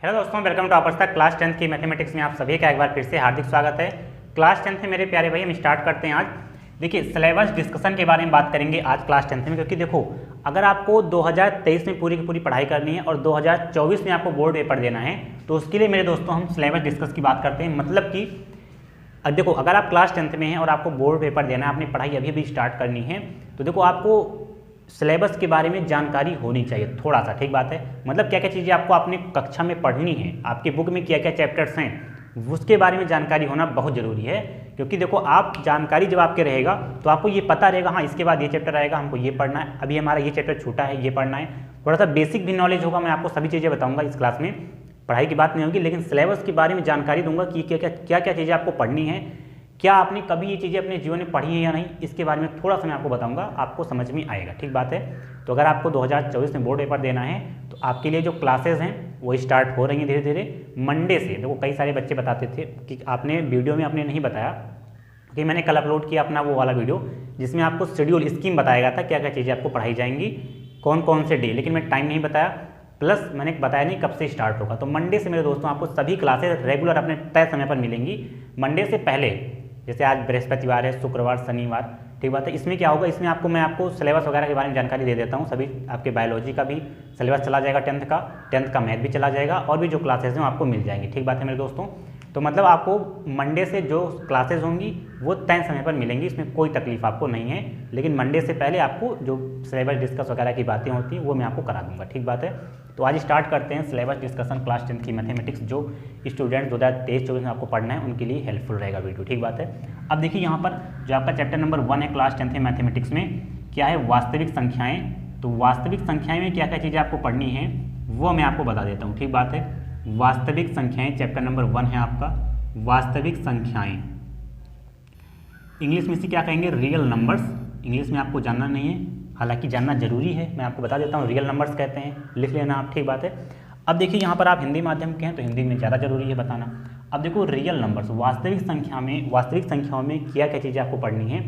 Hello दोस्तों, welcome to अपर्सता। Class 10th की mathematics में आप सभी का एक बार फिर से हार्दिक स्वागत है। क्लास 10th में मेरे प्यारे भाई हम स्टार्ट करते हैं आज। देखिए, सिलेबस डिस्कशन के बारे में बात करेंगे आज क्लास 10th में, क्योंकि देखो अगर आपको 2023 में पूरी की पूरी पढ़ाई करनी है और 2024 में आपको बोर्ड पेपर देना है तो उसके लिए मेरे दोस्तों हम सिलेबस डिस्कस की बात करते हैं। मतलब कि अब देखो, अगर आप क्लास 10th में हैं और आपको बोर्ड पेपर देना है, अपनी पढ़ाई अभी भी स्टार्ट करनी है, तो देखो आपको सिलेबस के बारे में जानकारी होनी चाहिए थोड़ा सा। ठीक बात है। मतलब क्या क्या चीज़ें आपको अपनी कक्षा में पढ़नी है, आपकी बुक में क्या क्या चैप्टर्स हैं उसके बारे में जानकारी होना बहुत ज़रूरी है। क्योंकि देखो, आप जानकारी जब आपके रहेगा तो आपको ये पता रहेगा, हाँ इसके बाद ये चैप्टर आएगा, हमको ये पढ़ना है, अभी हमारा ये चैप्टर छूटा है, ये पढ़ना है। थोड़ा सा बेसिक भी नॉलेज होगा। मैं आपको सभी चीज़ें बताऊँगा इस क्लास में, पढ़ाई की बात नहीं होगी, लेकिन सिलेबस के बारे में जानकारी दूंगा कि क्या क्या चीज़ें आपको पढ़नी है, क्या आपने कभी ये चीज़ें अपने जीवन में पढ़ी है या नहीं, इसके बारे में थोड़ा सा मैं आपको बताऊंगा, आपको समझ में आएगा। ठीक बात है। तो अगर आपको 2024 में बोर्ड पेपर देना है तो आपके लिए जो क्लासेस हैं वो स्टार्ट हो रही हैं धीरे धीरे मंडे से। देखो, कई सारे बच्चे बताते थे कि आपने वीडियो में आपने नहीं बताया कि मैंने कल अपलोड किया अपना वो वाला वीडियो जिसमें आपको शेड्यूल स्कीम बताया गया था, क्या क्या चीज़ें आपको पढ़ाई जाएंगी, कौन कौन से डे, लेकिन मैं टाइम नहीं बताया, प्लस मैंने बताया नहीं कब से स्टार्ट होगा। तो मंडे से मेरे दोस्तों आपको सभी क्लासेस रेगुलर अपने तय समय पर मिलेंगी। मंडे से पहले, जैसे आज बृहस्पतिवार है, शुक्रवार, शनिवार, ठीक बात है। इसमें क्या होगा, इसमें मैं आपको सिलेबस वगैरह के बारे में जानकारी दे देता हूँ। सभी आपके बायोलॉजी का भी सिलेबस चला जाएगा, 10th का मैथ भी चला जाएगा, और भी जो क्लासेज हैं आपको मिल जाएंगी। ठीक बात है मेरे दोस्तों। तो मतलब आपको मंडे से जो क्लासेज होंगी वो तय समय पर मिलेंगी, इसमें कोई तकलीफ आपको नहीं है। लेकिन मंडे से पहले आपको जो सिलेबस डिस्कस वगैरह की बातें होती हैं वो मैं आपको करा दूंगा। ठीक बात है। तो आज स्टार्ट करते हैं सिलेबस डिस्कशन क्लास 10th की मैथमेटिक्स। जो स्टूडेंट 2023-24 में आपको पढ़ना है उनके लिए हेल्पफुल रहेगा वीडियो। ठीक बात है। अब देखिए, यहाँ पर जो आपका चैप्टर नंबर 1 है क्लास 10th मैथमेटिक्स में, क्या है, वास्तविक संख्याएँ। तो वास्तविक संख्याएँ में क्या क्या चीज़ें आपको पढ़नी है वो मैं आपको बता देता हूँ। ठीक बात है। वास्तविक संख्याएँ चैप्टर नंबर 1 है आपका, वास्तविक संख्याएँ। इंग्लिश में इसे क्या कहेंगे, रियल नंबर्स। इंग्लिश में आपको जानना नहीं है, हालांकि जानना जरूरी है, मैं आपको बता देता हूँ, रियल नंबर्स कहते हैं, लिख लेना आप। ठीक बात है। अब देखिए, यहाँ पर आप हिंदी माध्यम के हैं तो हिंदी में ज़्यादा जरूरी है बताना। अब देखो, रियल नंबर्स, वास्तविक संख्याओं में क्या क्या चीज़ें आपको पढ़नी है।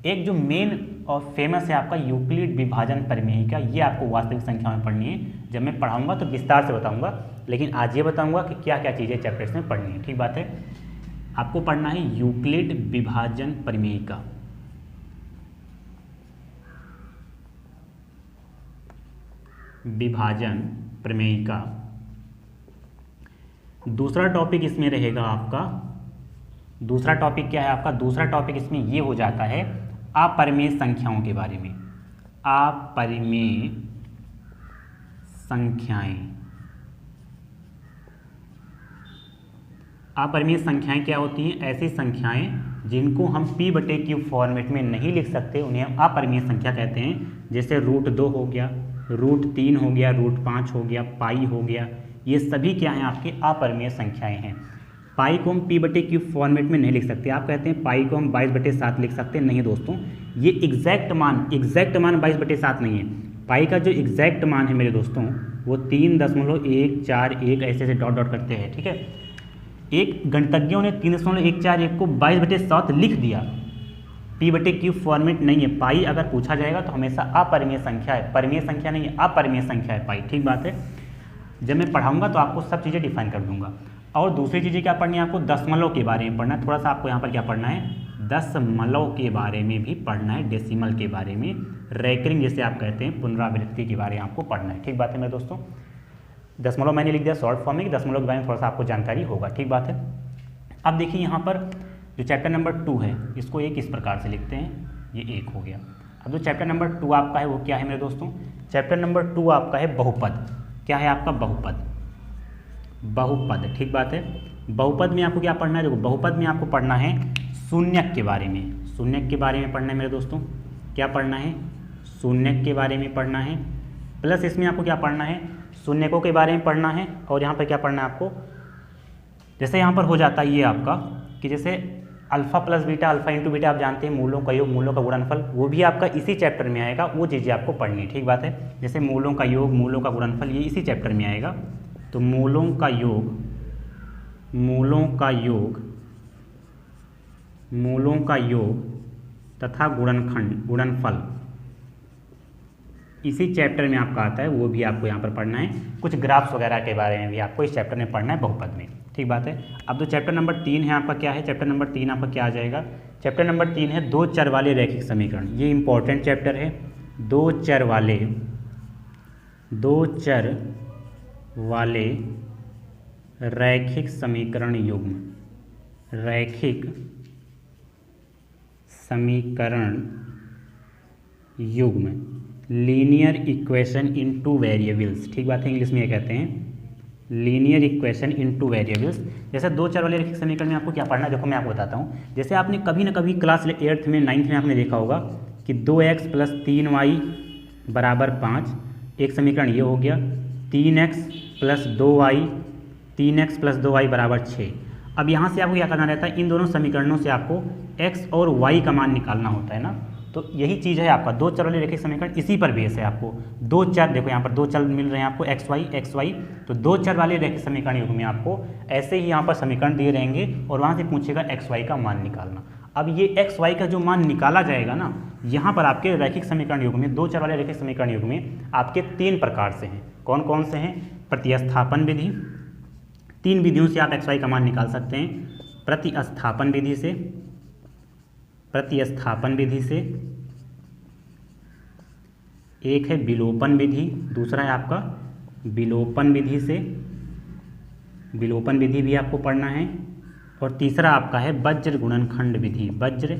एक जो मेन और फेमस है आपका यूक्लिड विभाजन प्रमेय का, ये आपको वास्तविक संख्याओं में पढ़नी है। जब मैं पढ़ाऊंगा तो विस्तार से बताऊंगा, लेकिन आज ये बताऊंगा कि क्या क्या चीज़ें चैप्टर्स में पढ़नी है। ठीक बात है। आपको पढ़ना है यूक्लिड विभाजन प्रमेय का। विभाजन प्रमेय का दूसरा टॉपिक इसमें रहेगा आपका। दूसरा टॉपिक क्या है आपका, दूसरा टॉपिक इसमें ये हो जाता है अपरिमेय संख्याओं के बारे में। अपरिमेय संख्याएं। अपरिमेय संख्याएं क्या होती हैं, ऐसी संख्याएं जिनको हम p/q फॉर्मेट में नहीं लिख सकते, उन्हें हम अपरिमेय संख्या कहते हैं। जैसे √2 हो गया, √3 हो गया, √5 हो गया, पाई हो गया, ये सभी क्या हैं, आपके अपरिमेय संख्याएं हैं। पाई को हम p/q फॉर्मेट में नहीं लिख सकते। आप कहते हैं पाई को हम 22/7 लिख सकते हैं, नहीं दोस्तों, ये एग्जैक्ट मान 22/7 नहीं है। पाई का जो एग्जैक्ट मान है मेरे दोस्तों वो 3.141 ऐसे ऐसे डॉट डॉट करते हैं। ठीक है। एक गणितज्ञों ने 3.141 को 22/7 लिख दिया, p/q फॉर्मेट नहीं है। पाई अगर पूछा जाएगा तो हमेशा अपरिमेय संख्या है, परिमेय संख्या नहीं है, अपरिमेय संख्या है पाई। ठीक बात है। जब मैं पढ़ाऊंगा तो आपको सब चीज़ें डिफाइन कर दूंगा। और दूसरी चीज़ें क्या पढ़नी है आपको, दशमलव के बारे में पढ़ना है। थोड़ा सा आपको यहाँ पर क्या पढ़ना है, दशमलव के बारे में भी पढ़ना है, डेसिमल के बारे में, रैकरिंग जैसे आप कहते हैं, पुनरावृत्ति के बारे में आपको पढ़ना है। ठीक बात है मेरे दोस्तों। दशमलव मैंने लिख दिया शॉर्ट फॉर्म में कि दशमलव के बारे में थोड़ा सा आपको जानकारी होगा। ठीक बात है। अब देखिए, यहाँ पर जो चैप्टर नंबर 2 है इसको एक इस प्रकार से लिखते हैं, ये 1 हो गया। अब जो चैप्टर नंबर 2 आपका है वो क्या है मेरे दोस्तों, चैप्टर नंबर 2 आपका है बहुपद। क्या है आपका, बहुपद। बहुपद। ठीक बात है। बहुपद में आपको क्या पढ़ना है, देखो बहुपद में आपको पढ़ना है शून्यक के बारे में। शून्यक के बारे में पढ़ना है मेरे दोस्तों, क्या पढ़ना है, शून्यक के बारे में पढ़ना है। प्लस इसमें आपको क्या पढ़ना है, शून्यकों के बारे में पढ़ना है। और यहाँ पर क्या पढ़ना है आपको, जैसे यहाँ पर हो जाता है ये आपका कि जैसे alpha plus beta, alpha into beta आप जानते हैं, मूलों का योग, मूलों का गुणनफल, वो भी आपका इसी चैप्टर में आएगा, वो चीज़ें आपको पढ़नी है। ठीक बात है। जैसे मूलों का योग, मूलों का गुणनफल, ये इसी चैप्टर में आएगा। तो मूलों का योग, मूलों का योग, मूलों का योग तथा गुणनफल, इसी चैप्टर में आपका आता है, वो भी आपको यहाँ पर पढ़ना है। कुछ ग्राफ्स वगैरह के बारे में भी आपको इस चैप्टर में पढ़ना है, बहुपद में। ठीक बात है। अब जो चैप्टर नंबर 3 है आपका, क्या है चैप्टर नंबर 3 आपका, क्या आ जाएगा? चैप्टर नंबर 3 है दो चर वाले रैखिक समीकरण। ये इंपॉर्टेंट चैप्टर है। दो चर वाले रैखिक समीकरण युग्म, रैखिक समीकरण युग्म, linear equation in two variables. ठीक बात है, इंग्लिश में ये कहते हैं linear equation in two variables. जैसे दो चर वाले रैखिक समीकरण में आपको क्या पढ़ना है, देखो मैं आपको बताता हूँ। जैसे आपने कभी ना कभी क्लास 8th में 9th में आपने देखा होगा कि 2x + 3y = 5, एक समीकरण ये हो गया। 3x + 2y, 3x + 2y = 6। अब यहाँ से आपको क्या करना रहता है, इन दोनों समीकरणों से आपको x और y का मान निकालना होता है ना। तो यही चीज़ है आपका दो चर वाले रैखिक समीकरण, इसी पर बेस है। आपको दो चर, देखो यहाँ पर दो चर मिल रहे हैं आपको x y। तो दो चर वाले रैखिक समीकरण युग्म में आपको ऐसे ही यहाँ पर समीकरण दिए रहेंगे और वहाँ से पूछेगा x y का मान निकालना। अब ये x y का जो मान निकाला जाएगा ना, यहाँ पर आपके रैखिक समीकरण युग्म में, दो चर वाले रैखिक समीकरण युग्म में आपके 3 प्रकार से हैं। कौन कौन से हैं? प्रतिस्थापन विधि, 3 विधियों से आप x y का मान निकाल सकते हैं। प्रतिस्थापन विधि से, एक है विलोपन विधि, दूसरा है आपका विलोपन विधि से, विलोपन विधि भी आपको पढ़ना है। और तीसरा आपका है वज्र गुणनखंड विधि। वज्र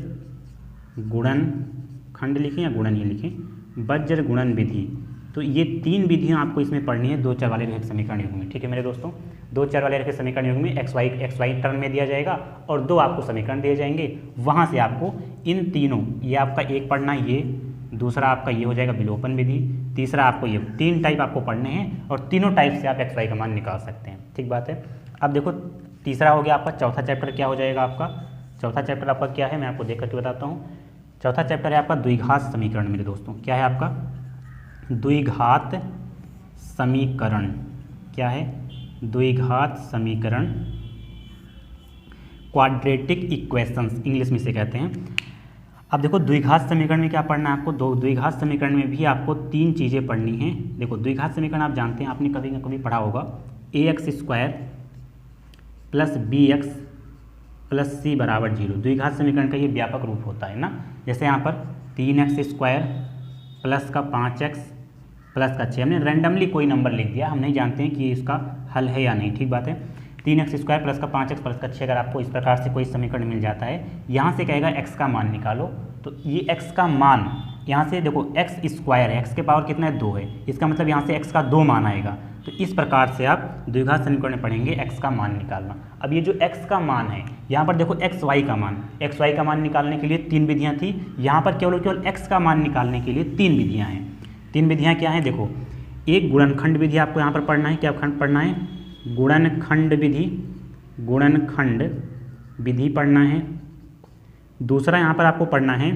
गुणनखंड लिखें या गुणन ही लिखें, वज्र गुणन विधि। तो ये 3 विधियां आपको इसमें पढ़नी है दो चर वाले रैखिक समीकरण युग्म में। ठीक है मेरे दोस्तों, दो चर वाले रैखिक समीकरण युग्म में एक्स वाई टर्म में दिया जाएगा और 2 आपको समीकरण दिए जाएंगे। वहाँ से आपको इन तीनों, ये आपका एक पढ़ना, ये दूसरा आपका ये हो जाएगा विलोपन विधि, तीसरा आपको ये 3 टाइप आपको पढ़ने हैं और तीनों टाइप से आप एक्स वाई का मान निकाल सकते हैं। ठीक बात है। अब देखो तीसरा हो गया आपका। चौथा चैप्टर क्या हो जाएगा आपका? चौथा चैप्टर आपका क्या है, मैं आपको देख करके बताता हूँ। चौथा चैप्टर है आपका द्विघात समीकरण मेरे दोस्तों। क्या है आपका? द्विघात समीकरण। क्या है? द्विघात समीकरण, क्वाड्रेटिक इक्वेशंस इंग्लिश में से कहते हैं। अब देखो द्विघात समीकरण में क्या पढ़ना है आपको? द्विघात समीकरण में भी आपको 3 चीज़ें पढ़नी हैं। देखो द्विघात समीकरण आप जानते हैं, आपने कभी ना कभी पढ़ा होगा, ax² + bx + c = 0। द्विघात समीकरण का ये व्यापक रूप होता है ना। जैसे यहाँ पर 3x² + 5x + 6, हमने रैंडमली कोई नंबर लिख दिया, हम नहीं जानते हैं कि इसका हल है या नहीं। ठीक बात है। 3x² + 5x + 6 अगर आपको इस प्रकार से कोई समीकरण मिल जाता है, यहाँ से कहेगा x का मान निकालो। तो ये x का मान, यहाँ से देखो x² है, x के पावर कितना है? 2 है, इसका मतलब यहाँ से x का 2 मान आएगा। तो इस प्रकार से आप द्विघात समीकरण में पढ़ेंगे x का मान निकालना। अब ये जो x का मान है, यहाँ पर देखो xy का मान निकालने के लिए 3 विधियाँ थी, यहाँ पर केवल x का मान निकालने के लिए 3 विधियाँ हैं। 3 विधियाँ क्या हैं? देखो, एक गुणनखंड विधि आपको यहाँ पर पढ़ना है। क्या खंड पढ़ना है? गुणनखंड विधि पढ़ना है। दूसरा यहाँ पर आपको पढ़ना है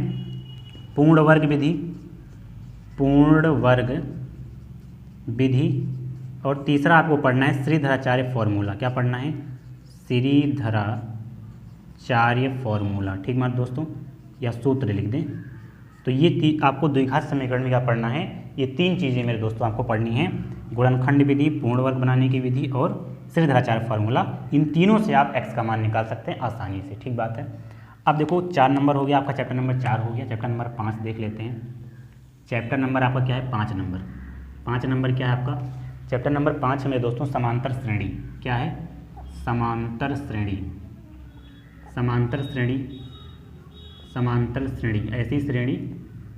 पूर्ण वर्ग विधि। और तीसरा आपको पढ़ना है श्रीधराचार्य फॉर्मूला। क्या पढ़ना है? श्रीधराचार्य फॉर्मूला। ठीक बात दोस्तों, या सूत्र लिख दें। तो ये आपको द्विघात समीकरण में क्या पढ़ना है? ये 3 चीज़ें मेरे दोस्तों आपको पढ़नी है, गुणनखंड विधि, पूर्ण वर्ग बनाने की विधि और श्रीधराचार्य फार्मूला। इन तीनों से आप x का मान निकाल सकते हैं आसानी से। ठीक बात है। अब देखो 4 नंबर हो गया आपका, चैप्टर नंबर 4 हो गया। चैप्टर नंबर 5 देख लेते हैं। चैप्टर नंबर आपका क्या है? 5 नंबर। 5 नंबर क्या है आपका? चैप्टर नंबर 5 है मेरे दोस्तों समांतर श्रेणी। क्या है? समांतर श्रेणी, ऐसी श्रेणी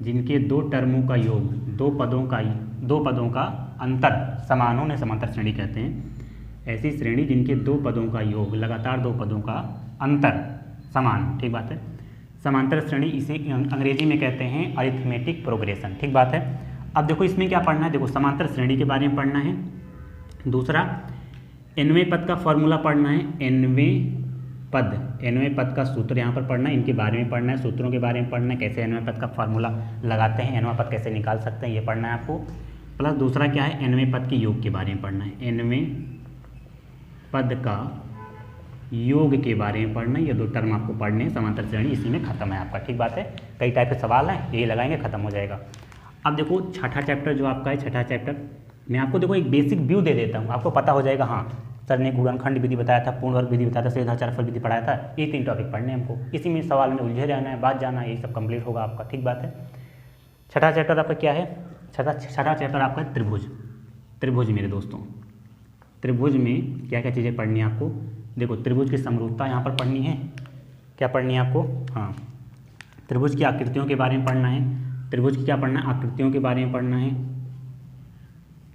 जिनके 2 टर्मों का योग, 2 पदों का अंतर समान हो, उन्हें समांतर श्रेणी कहते हैं। ऐसी श्रेणी जिनके 2 पदों का योग, लगातार 2 पदों का अंतर समान। ठीक बात है। समांतर श्रेणी इसे अंग्रेजी में कहते हैं अरिथमेटिक प्रोग्रेशन। ठीक बात है। अब देखो इसमें क्या पढ़ना है? देखो समांतर श्रेणी के बारे में पढ़ना है। दूसरा nवें पद का फॉर्मूला पढ़ना है। nवें पद का सूत्र यहाँ पर पढ़ना है, इनके बारे में पढ़ना है, सूत्रों के बारे में पढ़ना है, कैसे nवें पद का फॉर्मूला लगाते हैं, nवां पद कैसे निकाल सकते हैं, ये पढ़ना है आपको। प्लस दूसरा क्या है? nवें पद के योग के बारे में पढ़ना है। nवें पद का योग के बारे में पढ़ना है। ये 2 टर्म आपको पढ़ने हैं। समांतर श्रेणी इसी में खत्म है आपका। ठीक बात है। कई टाइप के सवाल हैं, यही लगाएंगे, खत्म हो जाएगा। अब देखो छठा चैप्टर जो आपका है, छठा चैप्टर मैं आपको देखो एक बेसिक व्यू दे देता हूँ, आपको पता हो जाएगा। हाँ सर ने गुणनखंड विधि बताया था, पूर्ण वर्ग विधि बताया था, सेधाचारफल विधि पढ़ाया था, ये 3 टॉपिक पढ़ने हमको, इसी में सवाल में उलझे रहना है, बात जाना है, यही सब कंप्लीट होगा आपका। ठीक बात है। छठा चैप्टर आपका क्या है? छठा चैप्टर आपका है त्रिभुज। त्रिभुज मेरे दोस्तों, त्रिभुज में क्या क्या चीज़ें पढ़नी है आपको? देखो त्रिभुज की समरूपता यहाँ पर पढ़नी है। क्या पढ़नी है आपको? हाँ, त्रिभुज की आकृतियों के बारे में पढ़ना है। त्रिभुज की क्या पढ़ना है? आकृतियों के बारे में पढ़ना है।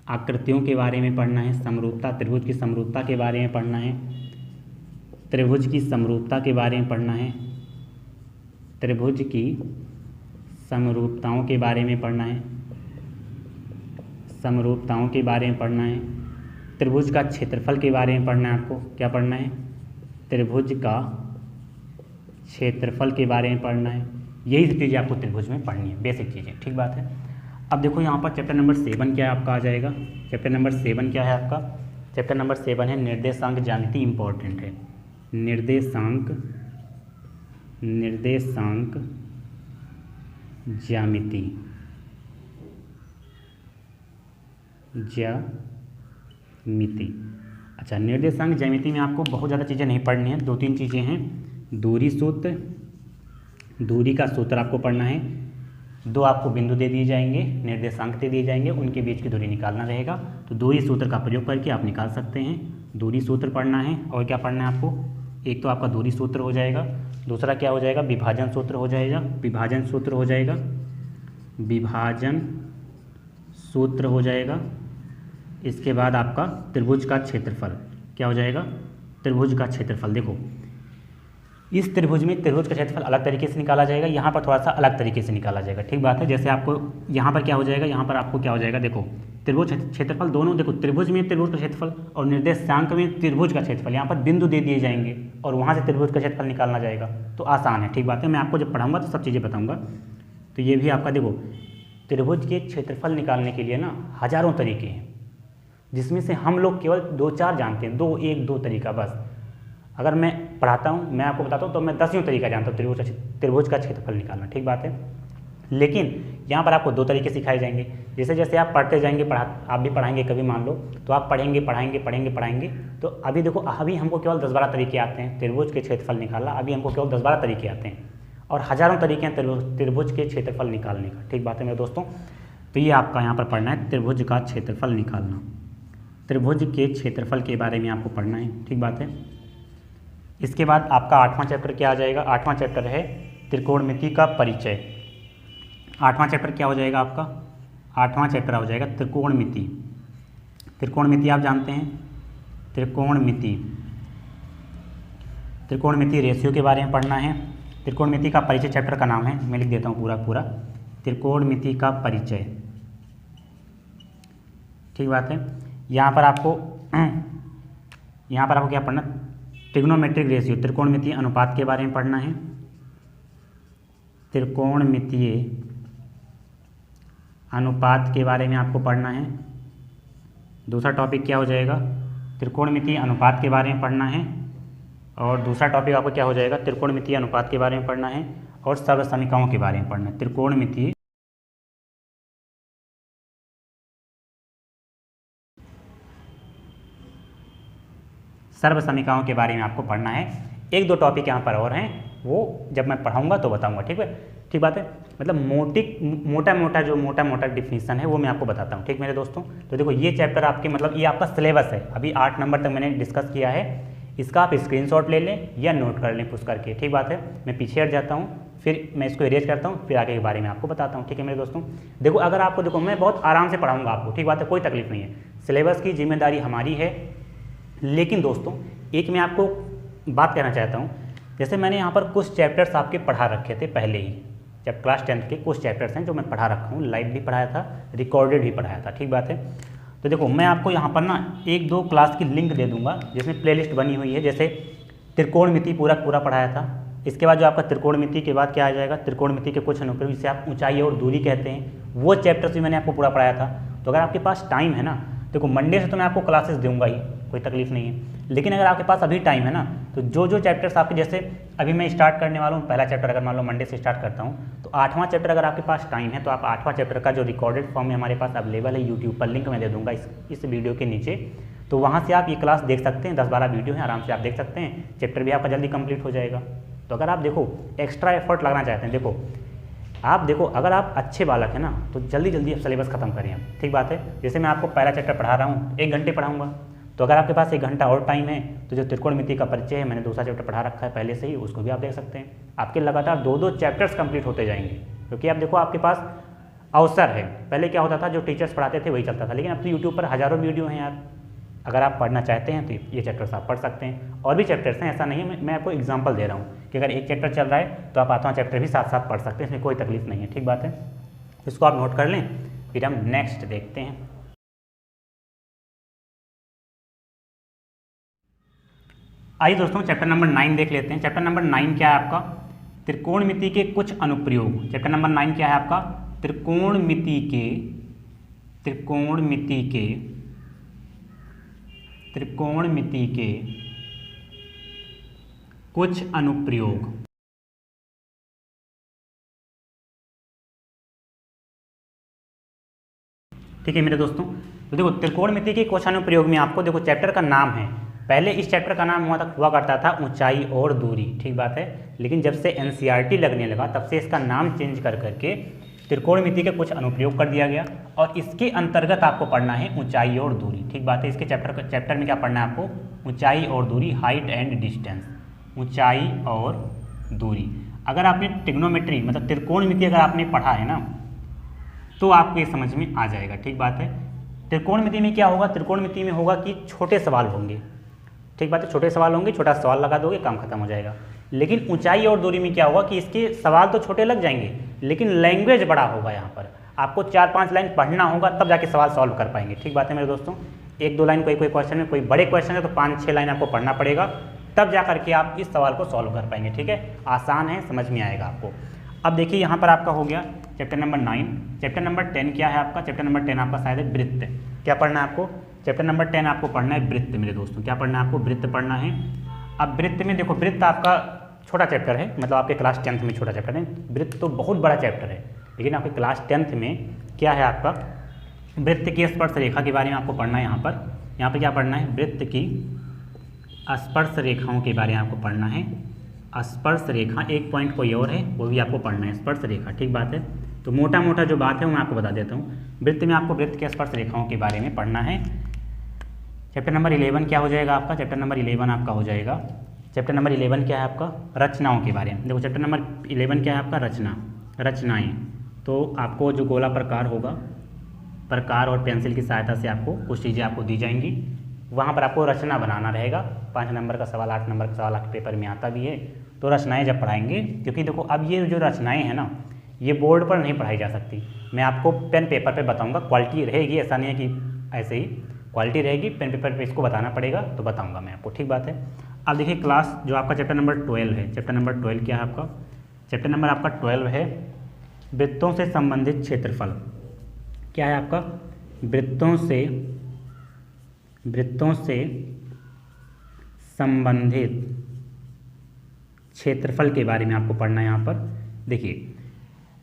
आकृतियों के बारे में पढ़ना है। समरूपता, त्रिभुज की समरूपता के बारे में पढ़ना है। त्रिभुज की समरूपता के बारे में पढ़ना है। त्रिभुज की समरूपताओं के बारे में पढ़ना है। समरूपताओं के बारे में पढ़ना है। त्रिभुज का क्षेत्रफल के बारे में पढ़ना है आपको। क्या पढ़ना है? त्रिभुज का क्षेत्रफल के बारे में पढ़ना है। यही सब चीज़ें आपको त्रिभुज में पढ़नी है, बेसिक चीज़ें। ठीक बात है। अब देखो यहाँ पर चैप्टर नंबर 7 क्या है आपका आ जाएगा। चैप्टर नंबर 7 क्या है आपका? चैप्टर नंबर 7 है निर्देशांक ज्यामिति। इंपॉर्टेंट है निर्देशांक ज्यामिति। अच्छा, निर्देशांक ज्यामिति में आपको बहुत ज़्यादा चीज़ें नहीं पढ़नी है, 2-3 चीज़ें हैं। दूरी सूत्र, दूरी का सूत्र आपको पढ़ना है। 2 आपको बिंदु दे दिए जाएंगे, निर्देशांक दे दिए जाएंगे, उनके बीच की दूरी निकालना रहेगा। तो दूरी सूत्र का प्रयोग करके आप निकाल सकते हैं। दूरी सूत्र पढ़ना है। और क्या पढ़ना है आपको? एक तो आपका दूरी सूत्र हो जाएगा, दूसरा क्या हो जाएगा? विभाजन सूत्र हो जाएगा। विभाजन सूत्र हो जाएगा। विभाजन सूत्र हो जाएगा। इसके बाद आपका त्रिभुज का क्षेत्रफल क्या हो जाएगा? त्रिभुज का क्षेत्रफल। देखो इस त्रिभुज में त्रिभुज का क्षेत्रफल अलग तरीके से निकाला जाएगा, यहाँ पर थोड़ा सा अलग तरीके से निकाला जाएगा। ठीक बात है। जैसे आपको यहाँ पर क्या हो जाएगा, यहाँ पर आपको क्या हो जाएगा? देखो त्रिभुज क्षेत्रफल दोनों, देखो त्रिभुज में त्रिभुज का क्षेत्रफल और निर्देशांक में त्रिभुज का क्षेत्रफल, यहाँ पर बिंदु दे दिए जाएंगे और वहाँ से त्रिभुज का क्षेत्रफल निकालना जाएगा। तो आसान है। ठीक बात है। मैं आपको जब पढ़ाऊँगा तो सब चीज़ें बताऊँगा। तो ये भी आपका देखो त्रिभुज के क्षेत्रफल निकालने के लिए ना हज़ारों तरीके हैं, जिसमें से हम लोग केवल 2-4 जानते हैं। 2 तरीका बस। अगर मैं पढ़ाता हूँ, मैं आपको बताता हूँ, तो मैं 10 तरीका जानता हूँ त्रिभुज का क्षेत्रफल निकालना। ठीक बात है। लेकिन यहाँ पर आपको 2 तरीके सिखाए जाएंगे। जैसे जैसे आप पढ़ते जाएंगे, आप भी पढ़ाएंगे कभी मान लो, तो आप पढ़ेंगे। तो अभी देखो अभी हमको केवल 10-12 तरीके आते हैं त्रिभुज के क्षेत्रफल निकालना। अभी हमको केवल 10-12 तरीके आते हैं और हज़ारों तरीके हैं त्रिभुज के क्षेत्रफल निकालने का। ठीक बात है मेरे दोस्तों। तो ये आपका यहाँ पर पढ़ना है त्रिभुज का क्षेत्रफल निकालना। त्रिभुज के क्षेत्रफल के बारे में आपको पढ़ना है। ठीक बात है। इसके बाद आपका 8वां चैप्टर क्या आ जाएगा? 8वां चैप्टर है त्रिकोणमिति का परिचय। 8वां चैप्टर क्या हो जाएगा आपका? 8वां चैप्टर हो जाएगा त्रिकोणमिति। त्रिकोणमिति आप जानते हैं, त्रिकोणमिति रेशियो के बारे में पढ़ना है। त्रिकोणमिति का परिचय चैप्टर का नाम है, मैं लिख देता हूँ पूरा त्रिकोणमिति का परिचय। ठीक बात है। यहाँ पर आपको क्या पढ़ना? ट्रिग्नोमेट्रिक रेशियो, त्रिकोणमितीय अनुपात के बारे में पढ़ना है। त्रिकोणमितीय अनुपात के बारे में आपको पढ़ना है। दूसरा टॉपिक क्या हो जाएगा? त्रिकोणमितीय अनुपात के बारे में पढ़ना है। और दूसरा टॉपिक आपको क्या हो जाएगा? त्रिकोणमितीय अनुपात के बारे में पढ़ना है और सर्वसमीकाओं के बारे में पढ़ना है। त्रिकोणमितीय सर्वसमीकाओं के बारे में आपको पढ़ना है। 1-2 टॉपिक यहाँ पर और हैं, वो जब मैं पढ़ाऊँगा तो बताऊँगा। ठीक है। ठीक बात है। मतलब मोटा मोटा डिफिनीशन है वो मैं आपको बताता हूँ। ठीक मेरे दोस्तों। तो देखो ये चैप्टर आपके मतलब ये आपका सिलेबस है, अभी 8 नंबर तक मैंने डिस्कस किया है। इसका आप स्क्रीनशॉट ले लें या नोट कर लें पुश करके। ठीक बात है। मैं पीछे हट जाता हूँ, फिर मैं इसको इरेज करता हूँ, फिर आगे के बारे में आपको बताता हूँ। ठीक है मेरे दोस्तों। देखो अगर आपको देखो मैं बहुत आराम से पढ़ाऊँगा आपको। ठीक बात है। कोई तकलीफ नहीं है, सिलेबस की जिम्मेदारी हमारी है। लेकिन दोस्तों एक मैं आपको बात कहना चाहता हूँ, जैसे मैंने यहाँ पर कुछ चैप्टर्स आपके पढ़ा रखे थे पहले ही, जब क्लास 10th के कुछ चैप्टर्स हैं जो मैं पढ़ा रखा हूँ, लाइव भी पढ़ाया था, रिकॉर्डेड भी पढ़ाया था। ठीक बात है। तो देखो मैं आपको यहाँ पर ना 1-2 क्लास की लिंक दे दूँगा जिसमें प्लेलिस्ट बनी हुई है। जैसे त्रिकोणमिति पूरा पढ़ाया था। इसके बाद जो आपका त्रिकोणमिति के बाद क्या आ जाएगा? त्रिकोणमिति के कुछ अनुप्रयोग जिसे आप ऊंचाई और दूरी कहते हैं, वो चैप्टर्स भी मैंने आपको पूरा पढ़ाया था। तो अगर आपके पास टाइम है ना, देखो मंडे से तो मैं आपको क्लासेस दूंगा ही, कोई तकलीफ नहीं है। लेकिन अगर आपके पास अभी टाइम है ना, तो जो जो चैप्टर्स आपके, जैसे अभी मैं स्टार्ट करने वाला हूँ पहला चैप्टर, अगर मान लो मंडे से स्टार्ट करता हूँ, तो 8वां चैप्टर अगर आपके पास टाइम है तो आप 8वां चैप्टर का जो रिकॉर्डेड फॉर्म है हमारे पास अवेलेबल है यूट्यूब पर, लिंक मैं दे दूँगा इस वीडियो के नीचे, तो वहाँ से आप ये क्लास देख सकते हैं। 10-12 वीडियो हैं, आराम से आप देख सकते हैं, चैप्टर भी आपका जल्दी कंप्लीट हो जाएगा। तो अगर आप देखो एक्स्ट्रा एफर्ट लगाना चाहते हैं, देखो अगर आप अच्छे बालक हैं ना, तो जल्दी जल्दी आप सिलेबस खत्म करें आप, ठीक बात है। जैसे मैं आपको पहला चैप्टर पढ़ा रहा हूँ, 1 घंटे पढ़ाऊँगा, तो अगर आपके पास 1 घंटा और टाइम है तो जो त्रिकोणमिति का परिचय है, मैंने दूसरा चैप्टर पढ़ा रखा है पहले से ही, उसको भी आप देख सकते हैं। आपके लगातार 2-2 चैप्टर्स कंप्लीट होते जाएंगे, क्योंकि आप देखो आपके पास अवसर है। पहले क्या होता था, जो टीचर्स पढ़ाते थे वही चलता था, लेकिन अब तो यूट्यूब पर हज़ारों वीडियो हैं यार। अगर आप पढ़ना चाहते हैं तो ये चैप्टर्स आप पढ़ सकते हैं। और भी चैप्टर्स हैं, ऐसा नहीं है, मैं आपको एग्जांपल दे रहा हूँ कि अगर एक चैप्टर चल रहा है तो आप 8वां चैप्टर भी साथ साथ पढ़ सकते हैं, इसमें कोई तकलीफ नहीं है, ठीक बात है। इसको आप नोट कर लें, फिर हम नेक्स्ट देखते हैं। आइए दोस्तों चैप्टर नंबर 9 देख लेते हैं। चैप्टर नंबर 9 क्या है आपका, त्रिकोणमिति के कुछ अनुप्रयोग। चैप्टर नंबर 9 क्या है आपका, त्रिकोणमिति के कुछ अनुप्रयोग। ठीक है मेरे दोस्तों, तो देखो त्रिकोणमिति के कुछ अनुप्रयोग में आपको देखो चैप्टर का नाम है, पहले इस चैप्टर का नाम हुआ करता था ऊंचाई और दूरी, ठीक बात है। लेकिन जब से एनसीईआरटी लगने लगा तब से इसका नाम चेंज कर करके त्रिकोणमिति के कुछ अनुप्रयोग कर दिया गया, और इसके अंतर्गत आपको पढ़ना है ऊंचाई और दूरी, ठीक बात है। इसके चैप्टर में क्या पढ़ना है आपको, ऊंचाई और दूरी, हाइट एंड डिस्टेंस, ऊंचाई और दूरी। अगर आपने ट्रिग्नोमेट्री मतलब त्रिकोणमिति अगर आपने पढ़ा है ना, तो आपको ये समझ में आ जाएगा, ठीक बात है। त्रिकोणमिति में क्या होगा, त्रिकोणमिति में होगा कि छोटे सवाल होंगे, ठीक बात है, छोटे सवाल होंगे, छोटा सवाल लगा दोगे काम खत्म हो जाएगा। लेकिन ऊंचाई और दूरी में क्या होगा कि इसके सवाल तो छोटे लग जाएंगे, लेकिन लैंग्वेज बड़ा होगा। यहाँ पर आपको 4-5 लाइन पढ़ना होगा, तब जाके सवाल सॉल्व कर पाएंगे, ठीक बात है मेरे दोस्तों। 1-2 लाइन कोई क्वेश्चन में, कोई बड़े क्वेश्चन है तो 5-6 लाइन आपको पढ़ना पड़ेगा, तब जा करके आप इस सवाल को सॉल्व कर पाएंगे, ठीक है। आसान है, समझ में आएगा आपको। अब देखिए यहाँ पर आपका हो गया चैप्टर नंबर 9। चैप्टर नंबर 10 क्या है आपका, चैप्टर नंबर 10 आपका शायद है वृत्त। क्या पढ़ना है आपको, चैप्टर नंबर 10 आपको पढ़ना है वृत्त मेरे दोस्तों। क्या पढ़ना है आपको, वृत्त पढ़ना है। अब वृत्त में देखो, वृत्त आपका छोटा चैप्टर है, मतलब आपके क्लास 10th में छोटा चैप्टर है। वृत्त तो बहुत बड़ा चैप्टर है, लेकिन आपके क्लास 10th में क्या है आपका, वृत्त की स्पर्श रेखा के बारे में आपको पढ़ना है। यहाँ पर क्या पढ़ना है, वृत्त की स्पर्श रेखाओं के बारे में आपको पढ़ना है। स्पर्श रेखा, एक पॉइंट कोई और है वो भी आपको पढ़ना है, स्पर्श रेखा, ठीक बात है। तो मोटा मोटा जो बात है वो मैं आपको बता देता हूँ। वृत्त में आपको वृत्त के स्पर्श रेखाओं के बारे में पढ़ना है। चैप्टर नंबर 11 क्या हो जाएगा आपका, चैप्टर नंबर 11 आपका हो जाएगा, चैप्टर नंबर 11 क्या है आपका, रचनाओं के बारे में। देखो चैप्टर नंबर 11 क्या है आपका, रचनाएँ। तो आपको जो गोला प्रकार होगा, प्रकार और पेंसिल की सहायता से आपको कुछ चीज़ें आपको दी जाएंगी, वहाँ पर आपको रचना बनाना रहेगा। 5 नंबर का सवाल, 8 नंबर का सवाल आपके पेपर में आता भी है। तो रचनाएँ जब पढ़ाएंगे, क्योंकि देखो अब ये जो रचनाएँ हैं ना, ये बोर्ड पर नहीं पढ़ाई जा सकती, मैं आपको पेन पेपर पे बताऊंगा। क्वालिटी रहेगी, ऐसा नहीं है कि ऐसे ही क्वालिटी रहेगी, पेन पेपर पे इसको बताना पड़ेगा, तो बताऊंगा मैं आपको, ठीक बात है। अब देखिए क्लास जो आपका चैप्टर नंबर 12 है, चैप्टर नंबर 12 क्या है आपका, चैप्टर नंबर आपका 12 है वृत्तों से संबंधित क्षेत्रफल। क्या है आपका, वृत्तों से संबंधित क्षेत्रफल के बारे में आपको पढ़ना है। यहाँ पर देखिए,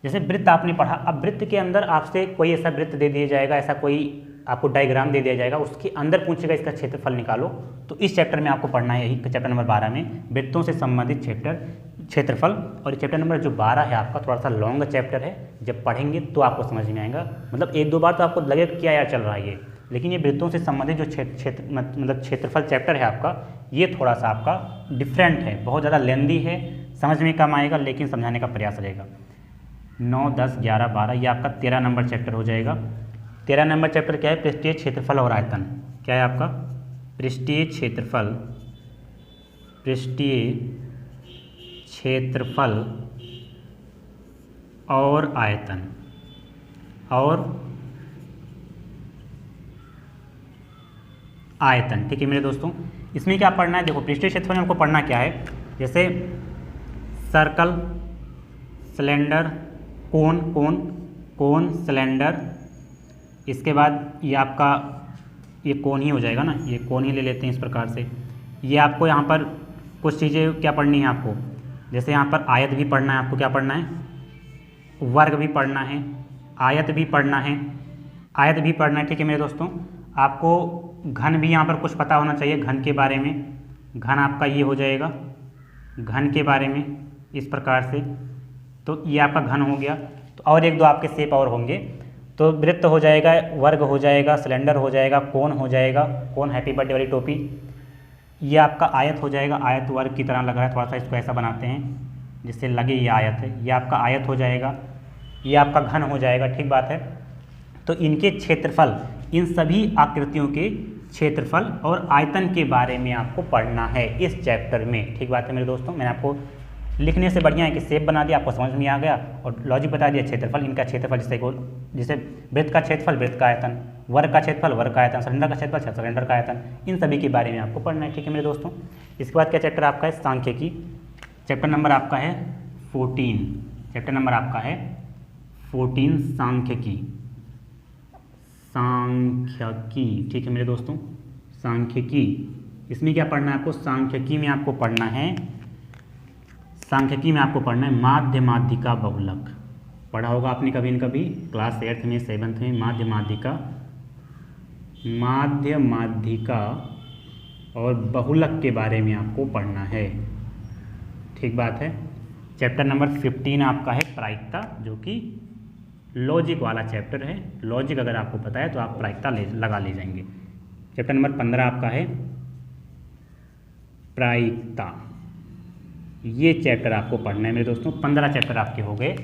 जैसे वृत्त आपने पढ़ा, अब वृत्त के अंदर आपसे कोई ऐसा वृत्त दे दिया जाएगा, ऐसा कोई आपको डायग्राम दे दिया जाएगा, उसके अंदर पूछेगा इसका क्षेत्रफल निकालो। तो इस चैप्टर में आपको पढ़ना है, यही चैप्टर नंबर 12 में वृत्तों से संबंधित क्षेत्रफल। और चैप्टर नंबर जो 12 है आपका थोड़ा सा लॉन्ग चैप्टर है, जब पढ़ेंगे तो आपको समझ में आएगा। मतलब 1-2 बार तो आपको लगेगा क्या यार चल रहा है ये, लेकिन ये वृत्तों से संबंधित जो क्षेत्रफल चैप्टर है आपका, ये थोड़ा सा आपका डिफरेंट है, बहुत ज़्यादा लेंदी है, समझ में कम आएगा, लेकिन समझाने का प्रयास रहेगा। 9, 10, 11, 12 ये आपका 13 नंबर चैप्टर हो जाएगा। 13 नंबर चैप्टर क्या है, पृष्ठीय क्षेत्रफल और आयतन। क्या है आपका, पृष्ठीय क्षेत्रफल और आयतन। ठीक है मेरे दोस्तों, इसमें क्या पढ़ना है, देखो पृष्ठीय क्षेत्रफल में आपको पढ़ना क्या है, जैसे सर्कल, सिलेंडर, कोन, सिलेंडर। इसके बाद ये आपका ये कोन ही हो जाएगा ना, ये कोन ही ले लेते हैं इस प्रकार से। ये आपको यहाँ पर कुछ चीज़ें क्या पढ़नी है आपको, जैसे यहाँ पर आयत भी पढ़ना है आपको, क्या पढ़ना है, वर्ग भी पढ़ना है, आयत भी पढ़ना है, आयत भी पढ़ना है। ठीक है मेरे दोस्तों, आपको घन भी यहाँ पर कुछ पता होना चाहिए, घन के बारे में। घन आपका ये हो जाएगा, घन के बारे में इस प्रकार से, तो ये आपका घन हो गया। तो और एक दो आपके शेप और होंगे, तो वृत्त हो जाएगा, वर्ग हो जाएगा, सिलेंडर हो जाएगा, कोण हो जाएगा, कोण हैप्पी बर्थडे वाली टोपी। ये आपका आयत हो जाएगा, आयत वर्ग की तरह लग रहा है, थोड़ा सा इसको ऐसा बनाते हैं जिससे लगे ये आयत है, ये आपका आयत हो जाएगा, ये आपका घन हो जाएगा। ठीक बात है। तो इनके क्षेत्रफल, इन सभी आकृतियों के क्षेत्रफल और आयतन के बारे में आपको पढ़ना है इस चैप्टर में। ठीक बात है मेरे दोस्तों, मैंने आपको लिखने से बढ़िया है कि शेप बना दिया, आपको समझ में आ गया, और लॉजिक बता दिया। क्षेत्रफल, इनका क्षेत्रफल जैसे वृत्त का क्षेत्रफल, वृत्त का आयतन, वर्ग का क्षेत्रफल, वर्ग का आयतन, सिलेंडर का क्षेत्रफल, सिलेंडर का आयतन, इन सभी के बारे में आपको पढ़ना है। ठीक है मेरे दोस्तों। इसके बाद क्या चैप्टर आपका है, सांख्यिकी। चैप्टर नंबर आपका है 14, चैप्टर नंबर आपका है 14 सांख्यिकी। सांख्यिकी, ठीक है मेरे दोस्तों, सांख्यिकी। इसमें क्या पढ़ना है आपको, सांख्यिकी में आपको पढ़ना है, सांख्यिकी में आपको पढ़ना है माध्य माध्यिका बहुलक। पढ़ा होगा आपने कभी न कभी क्लास 8th में 7th में, माध्य माध्यिका, माध्य माध्यिका और बहुलक के बारे में आपको पढ़ना है। ठीक बात है। चैप्टर नंबर 15 आपका है प्रायिकता, जो कि लॉजिक वाला चैप्टर है। लॉजिक अगर आपको पता है तो आप प्रायिकता लगा ले जाएंगे। चैप्टर नंबर 15 आपका है प्रायिकता, ये चैप्टर आपको पढ़ना है मेरे दोस्तों। 15 चैप्टर आपके हो गए।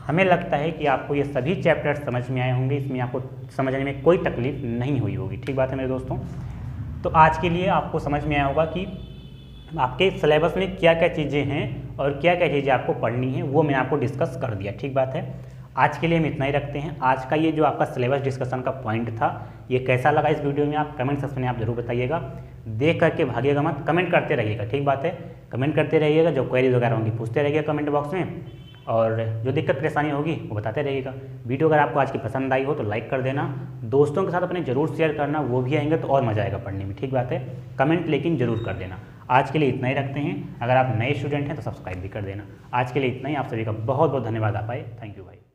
हमें लगता है कि आपको ये सभी चैप्टर समझ में आए होंगे, इसमें आपको समझने में कोई तकलीफ नहीं हुई होगी। ठीक बात है मेरे दोस्तों। तो आज के लिए आपको समझ में आया होगा कि आपके सिलेबस में क्या क्या चीज़ें हैं और क्या क्या चीज़ें आपको पढ़नी है, वो मैंने आपको डिस्कस कर दिया। ठीक बात है। आज के लिए हम इतना ही रखते हैं। आज का ये जो आपका सिलेबस डिस्कशन का पॉइंट था, ये कैसा लगा इस वीडियो में आप कमेंट सेक्शन में आप जरूर बताइएगा। देख करके भागिएगा मत, कमेंट करते रहिएगा। ठीक बात है, कमेंट करते रहिएगा, जो क्वेरीज वगैरह होंगी पूछते रहिएगा कमेंट बॉक्स में, और जो दिक्कत परेशानी होगी वो बताते रहिएगा। वीडियो अगर आपको आज की पसंद आई हो तो लाइक कर देना, दोस्तों के साथ अपने जरूर शेयर करना, वो भी आएंगे तो और मजा आएगा पढ़ने में। ठीक बात है। कमेंट लेकिन जरूर कर देना। आज के लिए इतना ही रखते हैं। अगर आप नए स्टूडेंट हैं तो सब्सक्राइब भी कर देना। आज के लिए इतना ही। आप सभी का बहुत बहुत धन्यवाद। आप आए, थैंक यू भाई।